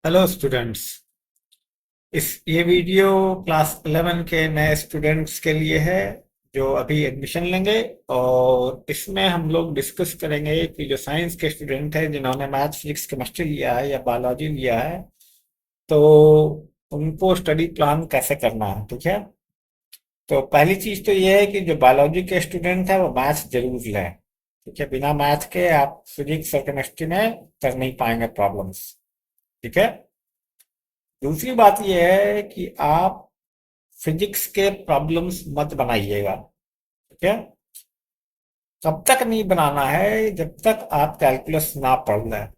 Hello students. इस ये video class 11 के नए स्टूडेंट्स के लिए है जो अभी एडमिशन लेंगे। और इसमें हम लोग डिस्कस करेंगे कि जो साइंस के स्टूडेंट हैं जिन्होंने मैथ्स फिजिक्स केमिस्ट्री लिया है या बायोलॉजी लिया है, तो उनको स्टडी प्लान कैसे करना है। ठीक है। तो पहली चीज तो ये है कि जो बायोलॉजी के स्टूडेंट है वो मैथ्स जरूर लें। ठीक है, बिना मैथ के आप फिजिक्स और केमिस्ट्री में कर नहीं पाएंगे प्रॉब्लम्स। ठीक है। दूसरी बात यह है कि आप फिजिक्स के प्रॉब्लम्स मत बनाइएगा। ठीक है। तब तक नहीं बनाना है जब तक आप कैलकुलस ना पढ़ लें।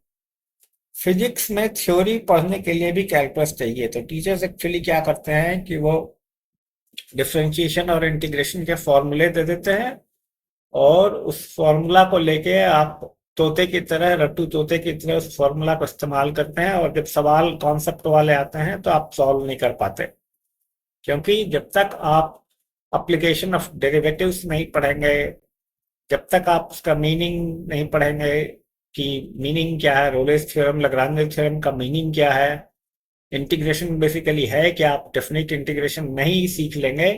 फिजिक्स में थ्योरी पढ़ने के लिए भी कैलकुलस चाहिए, तो टीचर्स एक्चुअली क्या करते हैं कि वो डिफरेंशिएशन और इंटीग्रेशन के फॉर्मूले दे देते हैं, और उस फॉर्मूला को लेके आप तोते की तरह, रट्टू तोते की तरह उस फॉर्मूला को इस्तेमाल करते हैं, और जब सवाल कॉन्सेप्ट वाले आते हैं तो आप सॉल्व नहीं कर पाते। क्योंकि जब तक आप अप्लीकेशन ऑफ डेरिवेटिव्स नहीं पढ़ेंगे, जब तक आप उसका मीनिंग नहीं पढ़ेंगे कि मीनिंग क्या है, रोलेस थ्योरम लाग्रांज थ्योरम का मीनिंग क्या है, इंटीग्रेशन बेसिकली है क्या, आप डेफिनेट इंटीग्रेशन नहीं सीख लेंगे,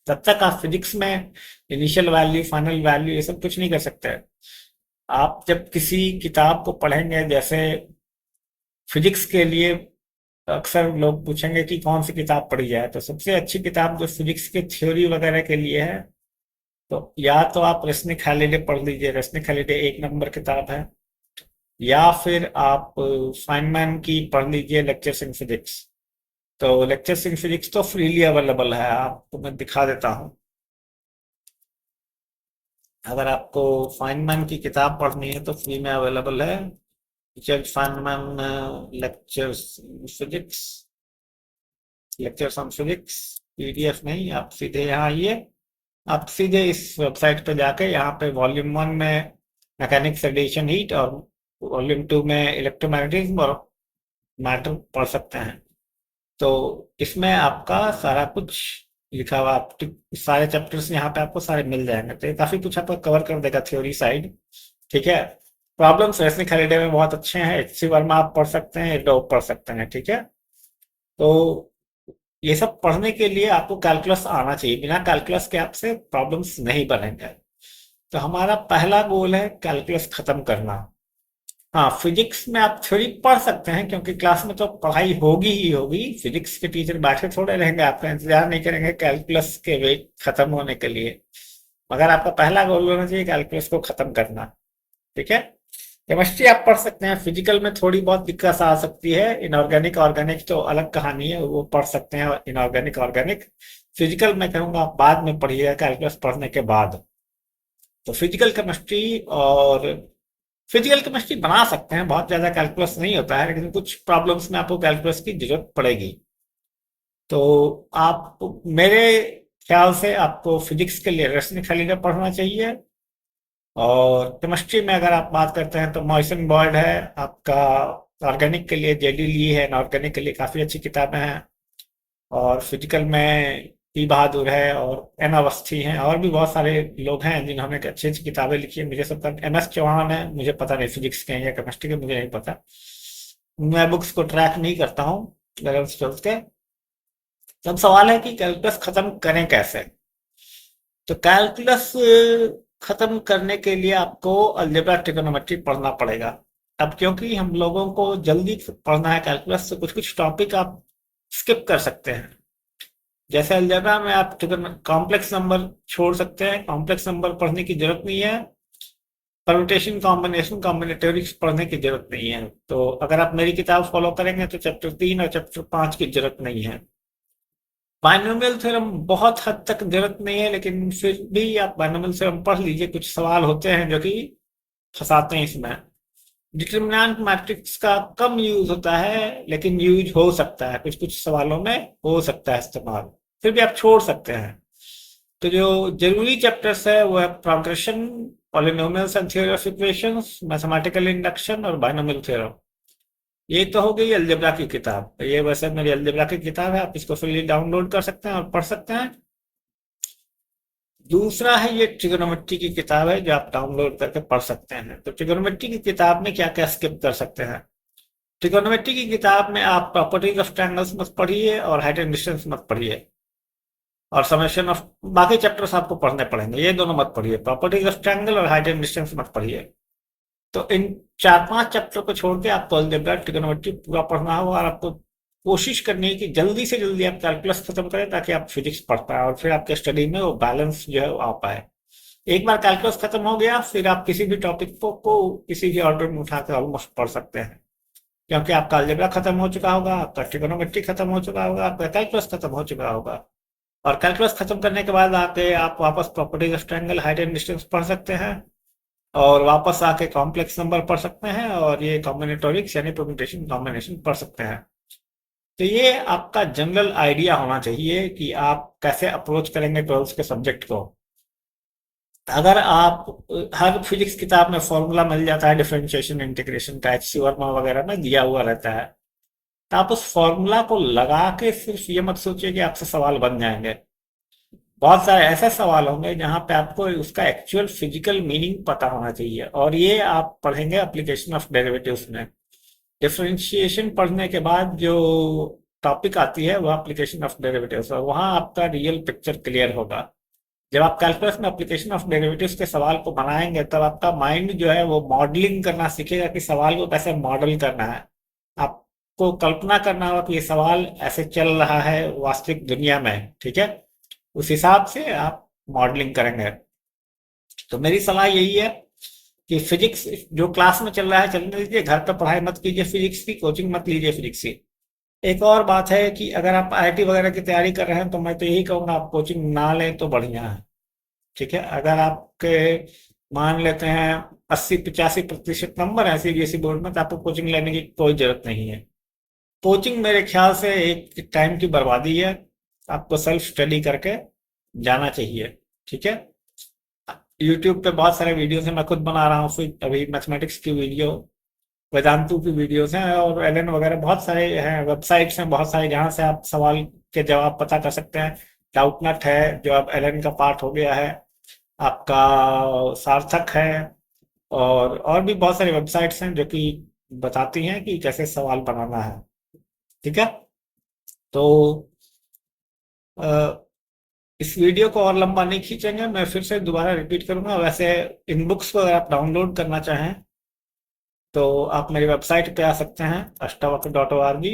तब तक आप फिजिक्स में इनिशियल वैल्यू फाइनल वैल्यू ये सब कुछ नहीं कर सकते। आप जब किसी किताब को पढ़ेंगे, जैसे फिजिक्स के लिए अक्सर लोग पूछेंगे कि कौन सी किताब पढ़ी जाए, तो सबसे अच्छी किताब जो फिजिक्स के थ्योरी वगैरह के लिए है, तो या तो आप रेस्निक हॉलिडे पढ़ लीजिए। रेस्निक हॉलिडे एक नंबर किताब है। या फिर आप फाइनमैन की पढ़ लीजिए, लेक्चर्स इन फिजिक्स। तो लेक्चर्स इन फिजिक्स तो फ्रीली अवेलेबल है, आपको मैं दिखा देता हूँ। अगर आपको फाइनमैन की किताब पढ़नी है तो फ्री में अवेलेबल है। Richard Feynman lectures physics, lectures on physics. PDF नहीं, आप सीधे यहाँ आइए। आप सीधे इस वेबसाइट पे जाके यहाँ पे वॉल्यूम 1 में मैकेनिक्स रेडिएशन हीट, और वॉल्यूम 2 में इलेक्ट्रोमैग्नेटिज्म और मैटर पढ़ सकते हैं। तो इसमें आपका सारा कुछ लिखा हुआ, आप सारे चैप्टर्स यहाँ पे आपको सारे मिल जाएंगे, तो ये काफी कुछ आपको कवर कर देगा थ्योरी साइड। ठीक है। प्रॉब्लम्स वैसे खरीदे में बहुत अच्छे हैं, एचसी वर्मा आप पढ़ सकते हैं, डॉग पढ़ सकते हैं। ठीक है। तो ये सब पढ़ने के लिए आपको कैलकुलस आना चाहिए, बिना कैलकुलस के आपसे प्रॉब्लम्स नहीं बनेंगे। तो हमारा पहला गोल है कैलकुलस खत्म करना। हाँ, फिजिक्स में आप थ्योरी पढ़ सकते हैं क्योंकि क्लास में तो पढ़ाई होगी ही होगी। फिजिक्स के टीचर बैठे थोड़े रहेंगे, आपका इंतजार नहीं करेंगे कैलकुलस के वेट खत्म होने के लिए। मगर आपका पहला गोल होना चाहिए कैलकुलस को खत्म करना। ठीक है। केमिस्ट्री आप पढ़ सकते हैं, फिजिकल में थोड़ी बहुत दिक्कत आ सकती है। इनऑर्गेनिक ऑर्गेनिक तो अलग कहानी है, वो पढ़ सकते हैं। इनऑर्गेनिक ऑर्गेनिक फिजिकल मैं कहूँगा आप बाद में पढ़िएगा, कैलकुलस पढ़ने के बाद। तो फिजिकल केमिस्ट्री और फिजिकल केमिस्ट्री बना सकते हैं, बहुत ज्यादा कैलकुलस नहीं होता है, लेकिन कुछ प्रॉब्लम्स में आपको कैलकुलस की जरूरत पड़ेगी। तो आप, मेरे ख्याल से आपको फिजिक्स के लिए रश्मि खलीफा पढ़ना चाहिए। और केमिस्ट्री में अगर आप बात करते हैं तो मॉइसन बॉयड है आपका। ऑर्गेनिक के लिए जेडी ली है, ऑर्गेनिक के लिए काफी अच्छी किताबें हैं। और फिजिकल में पी बहादुर है, और एन अवस्थी हैं, और भी बहुत सारे लोग हैं जिन्होंने अच्छी अच्छी किताबें लिखी है। मुझे सबका एम एस चौहान है, मुझे पता नहीं फिजिक्स के हैं या केमिस्ट्री के, मुझे नहीं पता। मैं बुक्स को ट्रैक नहीं करता हूँ 11th 12th के। तो अब सवाल है कि कैलकुलस खत्म करें कैसे। तो कैलकुलस खत्म करने के लिए आपको अलजेब्रा ट्रिगोनोमेट्री पढ़ना पड़ेगा। अब क्योंकि हम लोगों को जल्दी पढ़ना है कैलकुलस, तो कुछ कुछ टॉपिक आप स्किप कर सकते हैं। जैसे अलजेब्रा में आप कॉम्प्लेक्स नंबर छोड़ सकते हैं, कॉम्प्लेक्स नंबर पढ़ने की जरूरत नहीं है। परम्यूटेशन कॉम्बिनेशन कॉम्बिनेटोरिक्स पढ़ने की जरूरत नहीं है। तो अगर आप मेरी किताब फॉलो करेंगे तो चैप्टर 3 और चैप्टर 5 की जरूरत नहीं है। बाइनोमियल थ्योरम बहुत हद तक जरूरत नहीं है, लेकिन फिर भी आप बाइनोमियल थ्योरम पढ़ लीजिए, कुछ सवाल होते हैं जो कि फंसाते हैं इसमें। डिटर्मिनेंट मैट्रिक्स का कम यूज होता है, लेकिन यूज हो सकता है, कुछ कुछ सवालों में हो सकता है इस्तेमाल। फिर भी आप छोड़ सकते हैं। तो जो जरूरी चैप्टर्स है वो है progression, polynomials and theory of equations, mathematical induction और बाइनोमियल थ्योरम। ये तो हो गई अलजेब्रा की किताब। ये वैसे मेरी अलजेब्रा की किताब है, आप इसको फ्रीली डाउनलोड कर सकते हैं और पढ़ सकते हैं। दूसरा है ये ट्रिगोनोमेट्री की किताब है जो आप डाउनलोड करके पढ़ सकते हैं। तो ट्रिगोनोमेट्री की किताब में क्या क्या स्किप कर सकते हैं। ट्रिगोनोमेट्री की किताब में आप प्रॉपर्टीज ऑफ ट्रायंगल्स मत पढ़िए और हाइट एंड डिस्टेंस मत पढ़िए, और समेशन ऑफ बाकी चैप्टर्स आपको पढ़ने पड़ेंगे, ये दोनों मत पढ़िए, प्रॉपर्टीज ऑफ ट्रायंगल और हाइट एंड डिस्टेंस मत पढ़िए। तो इन 4-5 चैप्टर को छोड़ के आपको अलजेब्रा ट्रिगोनोमेट्री पूरा पढ़ना होगा, और आपको कोशिश करनी है कि जल्दी से जल्दी आप कैलकुलस खत्म करें ताकि आप फिजिक्स पढ़ पाए और फिर आपके स्टडी में वो बैलेंस जो है वो आ पाए। एक बार कैलकुलस खत्म हो गया फिर आप किसी भी टॉपिक को किसी भी ऑर्डर में उठा के ऑलमोस्ट पढ़ सकते हैं, क्योंकि आपका अलजेब्रा खत्म हो चुका होगा, आपका ट्रिगोनोमेट्री खत्म हो चुका होगा, आपका कैलकुलस खत्म हो चुका होगा। और कैलकुलस खत्म करने के बाद आके आप वापस properties of triangle, height and distance पढ़ सकते हैं, और वापस आके कॉम्प्लेक्स नंबर पढ़ सकते हैं, और ये कॉम्बिनेटोरिक्स यानी परम्यूटेशन कॉम्बिनेशन पढ़ सकते हैं। तो ये आपका जनरल आइडिया होना चाहिए कि आप कैसे अप्रोच करेंगे ट्वेल्थ के सब्जेक्ट को। अगर आप हर फिजिक्स किताब में फॉर्मूला मिल जाता है डिफरेंशिएशन इंटीग्रेशन का, एच सी वर्मा वगैरह में दिया हुआ रहता है, तो आप उस फॉर्मूला को लगा के सिर्फ ये मत सोचिए कि आपसे सवाल बन जाएंगे। बहुत सारे ऐसे सवाल होंगे जहां पे आपको उसका एक्चुअल फिजिकल मीनिंग पता होना चाहिए, और ये आप पढ़ेंगे एप्लीकेशन ऑफ डेरिवेटिव्स में। डिफरेंशिएशन पढ़ने के बाद जो टॉपिक आती है वो एप्लीकेशन ऑफ डेरिवेटिव्स, और वहां आपका रियल पिक्चर क्लियर होगा। जब आप कैलकुलस में एप्लीकेशन ऑफ डेरिवेटिव्स के सवाल को बनाएंगे तब आपका माइंड जो है वो मॉडलिंग करना सीखेगा कि सवाल को कैसे मॉडल करना है। आपको कल्पना करना होगा कि ये सवाल ऐसे चल रहा है वास्तविक दुनिया में, ठीक है, उस हिसाब से आप मॉडलिंग करेंगे। तो मेरी सलाह यही है कि फिजिक्स जो क्लास में चल रहा है चलने दीजिए, घर पर पढ़ाई मत कीजिए, फिजिक्स की कोचिंग मत लीजिए फिजिक्स की। एक और बात है कि अगर आप आईआईटी वगैरह की तैयारी कर रहे हैं तो मैं तो यही कहूंगा आप कोचिंग ना लें तो बढ़िया है, ठीक है। अगर आपके मान लेते हैं 80-85% नंबर है सीबीएसई बोर्ड में, तो आपको कोचिंग लेने की कोई जरूरत नहीं है। कोचिंग मेरे ख्याल से एक टाइम की बर्बादी है, आपको सेल्फ स्टडी करके जाना चाहिए, ठीक है। यूट्यूब पे बहुत सारे वीडियोस हैं, मैं खुद बना रहा हूँ, फिर अभी मैथमेटिक्स की वीडियो, वेदांतु की वीडियोस हैं, और एलन वगैरह बहुत सारे हैं, वेबसाइट्स हैं बहुत सारे जहाँ से आप सवाल के जवाब पता कर सकते हैं। डाउटनट है जो अब एलन का पार्ट हो गया है, आपका सार्थक है, और भी बहुत सारी वेबसाइट्स हैं जो कि बताती हैं कि कैसे सवाल बनाना है, ठीक है। तो अ, इस वीडियो को और लंबा नहीं खींचेंगे, मैं फिर से दोबारा रिपीट करूंगा। वैसे इन बुक्स को अगर आप डाउनलोड करना चाहें तो आप मेरी वेबसाइट पे आ सकते हैं अष्टावक्र.org,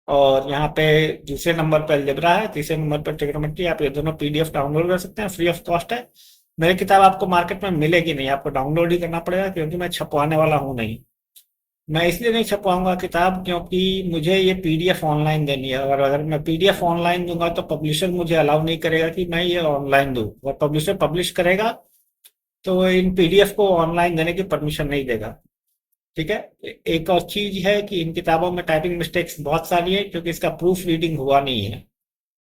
और यहाँ पे दूसरे नंबर पे अलजेब्रा है, तीसरे नंबर पे ट्रिग्नोमेट्री, आप ये दोनों पीडीएफ डाउनलोड कर सकते हैं, फ्री ऑफ कॉस्ट है। मेरी किताब आपको मार्केट में मिलेगी नहीं, आपको डाउनलोड ही करना पड़ेगा, क्योंकि मैं छपवाने वाला हूँ नहीं। मैं इसलिए नहीं छपवाऊंगा किताब क्योंकि मुझे ये पीडीएफ ऑनलाइन देनी है, और अगर मैं पीडीएफ ऑनलाइन दूंगा तो पब्लिशर मुझे अलाउ नहीं करेगा कि मैं ये ऑनलाइन दूं, और पब्लिशर पब्लिश करेगा तो वो इन पीडीएफ को ऑनलाइन देने की परमिशन नहीं देगा, ठीक है। एक और चीज है कि इन किताबों में टाइपिंग मिस्टेक्स बहुत सारी है क्योंकि इसका प्रूफ रीडिंग हुआ नहीं है,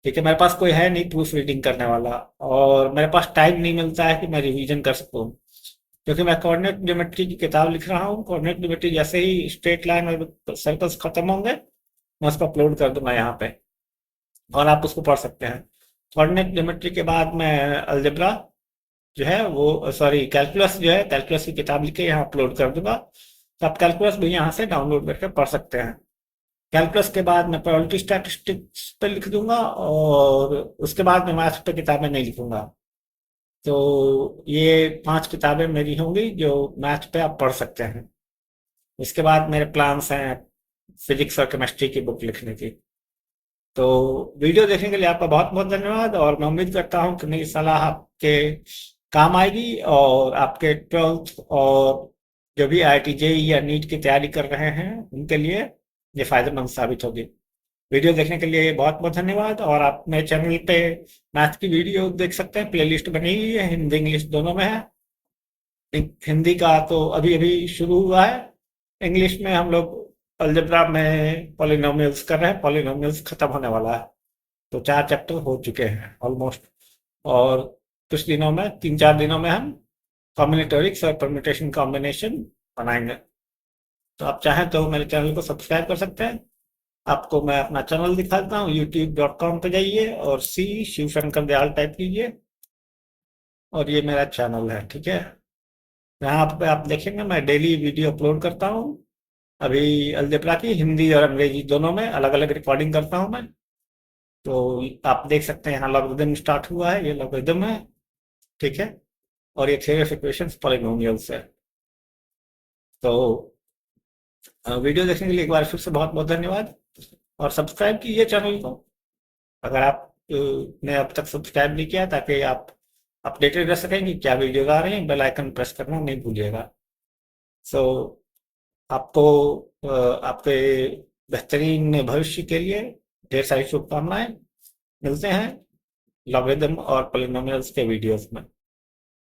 ठीक है। मेरे पास कोई है नहीं प्रूफ रीडिंग करने वाला, और मेरे पास टाइम नहीं मिलता है कि मैं रिवीजन कर सकूं, क्योंकि मैं कोऑर्डिनेट ज्योमेट्री की किताब लिख रहा हूँ। कोऑर्डिनेट ज्योमेट्री जैसे ही स्ट्रेट लाइन और सर्कल्स खत्म होंगे मैं उसको अपलोड कर दूंगा यहाँ पे, और आप उसको पढ़ सकते हैं। कोऑर्डिनेट ज्योमेट्री के बाद मैं अलजेब्रा जो है वो, सॉरी कैलकुलस जो है, कैलकुलस की किताब लिख के यहाँ अपलोड कर दूंगा, तो आप कैलकुलस भी यहाँ से डाउनलोड करके पढ़ सकते हैं। कैलकुलस के बाद मैं प्रोबेबिलिटी स्टैटिस्टिक्स पे लिख दूंगा, और उसके बाद मैं मैथ्स पे किताबें नहीं लिखूंगा। तो ये 5 किताबें मेरी होंगी जो मैथ पे आप पढ़ सकते हैं। इसके बाद मेरे प्लान्स हैं फिजिक्स और केमिस्ट्री की बुक लिखने की। तो वीडियो देखने के लिए आपका बहुत बहुत धन्यवाद, और मैं उम्मीद करता हूँ कि मेरी सलाह आपके काम आएगी, और आपके 12th और जो भी आईआईटी जेईई या नीट की तैयारी कर रहे हैं उनके लिए ये फायदेमंद साबित होगी। वीडियो देखने के लिए बहुत बहुत धन्यवाद, और आप मेरे चैनल पे मैथ की वीडियो देख सकते हैं, प्लेलिस्ट बनी हुई है, हिंदी इंग्लिश दोनों में है। हिंदी का तो अभी अभी शुरू हुआ है, इंग्लिश में हम लोग अलजेब्रा में पॉलिनोमियल्स कर रहे हैं, पॉलिनोमियल्स खत्म होने वाला है। तो 4 चैप्टर हो चुके हैं ऑलमोस्ट, और कुछ दिनों में 3-4 दिनों में हम कॉम्बिनेटोरिक्स और परम्यूटेशन कॉम्बिनेशन बनाएंगे। तो आप चाहें तो मेरे चैनल को सब्सक्राइब कर सकते हैं। आपको मैं अपना चैनल दिखा देता हूँ, youtube.com पे जाइए और सी शिवशंकर दयाल टाइप कीजिए, और ये मेरा चैनल है, ठीक है। यहाँ पे आप देखेंगे मैं डेली वीडियो अपलोड करता हूँ, अभी अलजेब्रा की हिंदी और अंग्रेजी दोनों में अलग अलग रिकॉर्डिंग करता हूँ मैं। तो आप देख सकते हैं यहाँ लॉगरिदम स्टार्ट हुआ है, ये लॉगरिदम है, ठीक है। और ये थ्योरी ऑफ इक्वेशंस पॉलिनोमियल्स है। तो वीडियो देखने के लिए एक बार फिर से बहुत बहुत धन्यवाद। और सब्सक्राइब कीजिए चैनल को अगर आप ने अब तक सब्सक्राइब नहीं किया, ताकि आप अपडेटेड रह सकें कि क्या वीडियो आ रहे हैं। बेल आइकन प्रेस करना नहीं भूलिएगा। सो आपको आपके बेहतरीन भविष्य के लिए ढेर सारी शुभकामनाएं। मिलते हैं लॉगरिदम और पॉलिनोमियल्स के वीडियोस में।